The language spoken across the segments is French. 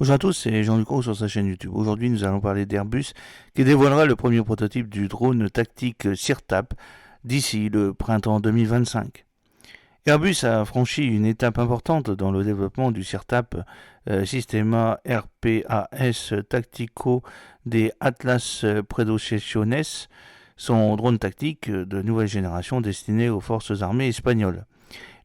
Bonjour à tous, c'est Jean-Luc Roux sur sa chaîne YouTube. Aujourd'hui, nous allons parler d'Airbus qui dévoilera le premier prototype du drone tactique SIRTAP d'ici le printemps 2025. Airbus a franchi une étape importante dans le développement du SIRTAP Sistema RPAS Táctico de Atlas Predicciones, son drone tactique de nouvelle génération destiné aux forces armées espagnoles.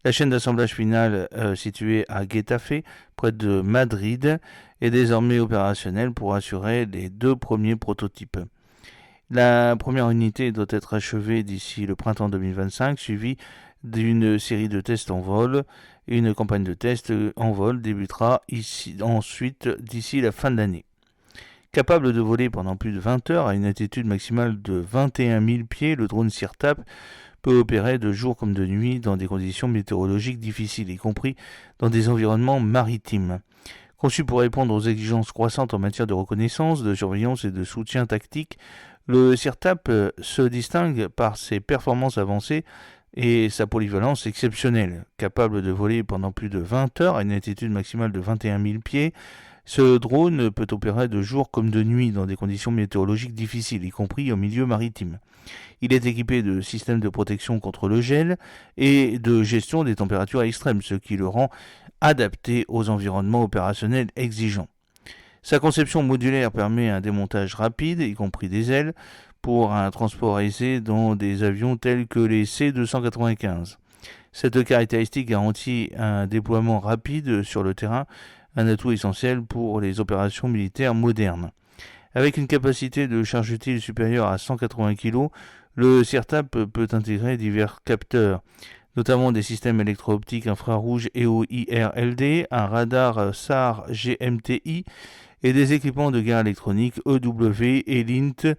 La chaîne d'assemblage finale située à Getafe, près de Madrid, est désormais opérationnelle pour assurer les deux premiers prototypes. La première unité doit être achevée d'ici le printemps 2025, suivie d'une série de tests en vol. Une campagne de tests en vol débutera ensuite d'ici la fin de l'année. Capable de voler pendant plus de 20 heures à une altitude maximale de 21 000 pieds, le drone SIRTAP peut opérer de jour comme de nuit dans des conditions météorologiques difficiles, y compris dans des environnements maritimes. Conçu pour répondre aux exigences croissantes en matière de reconnaissance, de surveillance et de soutien tactique, le SIRTAP se distingue par ses performances avancées et sa polyvalence exceptionnelle. Capable de voler pendant plus de 20 heures à une altitude maximale de 21 000 pieds, ce drone peut opérer de jour comme de nuit dans des conditions météorologiques difficiles, y compris au milieu maritime. Il est équipé de systèmes de protection contre le gel et de gestion des températures extrêmes, ce qui le rend adapté aux environnements opérationnels exigeants. Sa conception modulaire permet un démontage rapide, y compris des ailes, pour un transport aisé dans des avions tels que les C-295. Cette caractéristique garantit un déploiement rapide sur le terrain, un atout essentiel pour les opérations militaires modernes. Avec une capacité de charge utile supérieure à 180 kg, le SIRTAP peut intégrer divers capteurs, notamment des systèmes électro-optiques infrarouges EOIR-LD, un radar SAR GMTI et des équipements de guerre électronique EW et LINT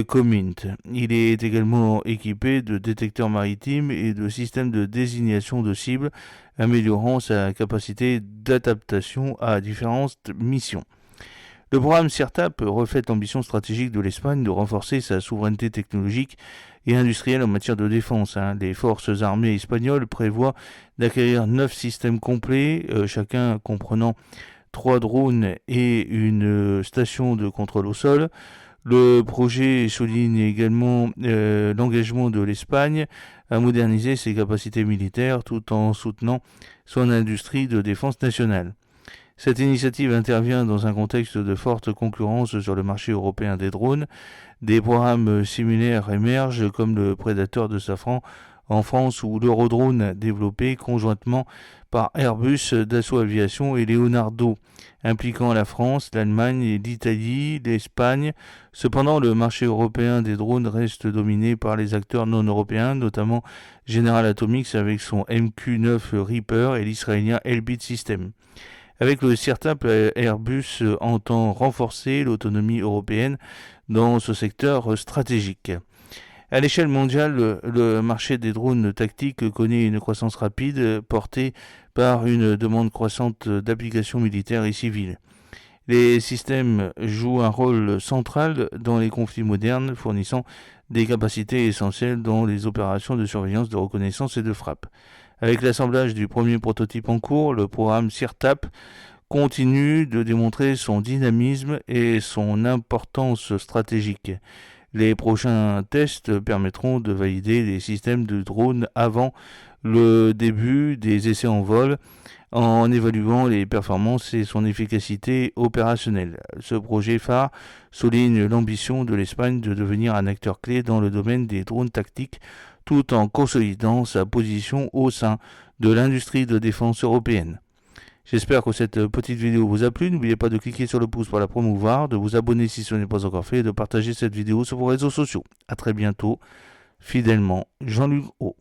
COMINT. Il est également équipé de détecteurs maritimes et de systèmes de désignation de cibles, améliorant sa capacité d'adaptation à différentes missions. Le programme SIRTAP reflète l'ambition stratégique de l'Espagne de renforcer sa souveraineté technologique et industrielle en matière de défense. Les forces armées espagnoles prévoient d'acquérir 9 systèmes complets, chacun comprenant 3 drones et une station de contrôle au sol. Le projet souligne également l'engagement de l'Espagne à moderniser ses capacités militaires tout en soutenant son industrie de défense nationale. Cette initiative intervient dans un contexte de forte concurrence sur le marché européen des drones. Des programmes similaires émergent comme le Predator de Safran en France ou l'Eurodrone développé conjointement par Airbus, Dassault Aviation et Leonardo, impliquant la France, l'Allemagne, l'Italie, l'Espagne. Cependant, le marché européen des drones reste dominé par les acteurs non européens, notamment General Atomics avec son MQ-9 Reaper et l'israélien Elbit Systems. Avec le SIRTAP, Airbus entend renforcer l'autonomie européenne dans ce secteur stratégique. À l'échelle mondiale, le marché des drones tactiques connaît une croissance rapide portée par une demande croissante d'applications militaires et civiles. Les systèmes jouent un rôle central dans les conflits modernes, fournissant des capacités essentielles dans les opérations de surveillance, de reconnaissance et de frappe. Avec l'assemblage du premier prototype en cours, le programme SIRTAP continue de démontrer son dynamisme et son importance stratégique. Les prochains tests permettront de valider les systèmes de drones avant le début des essais en vol, en évaluant les performances et son efficacité opérationnelle. Ce projet phare souligne l'ambition de l'Espagne de devenir un acteur clé dans le domaine des drones tactiques, tout en consolidant sa position au sein de l'industrie de défense européenne. J'espère que cette petite vidéo vous a plu. N'oubliez pas de cliquer sur le pouce pour la promouvoir, de vous abonner si ce n'est pas encore fait et de partager cette vidéo sur vos réseaux sociaux. A très bientôt. Fidèlement, Jean-Luc Roux.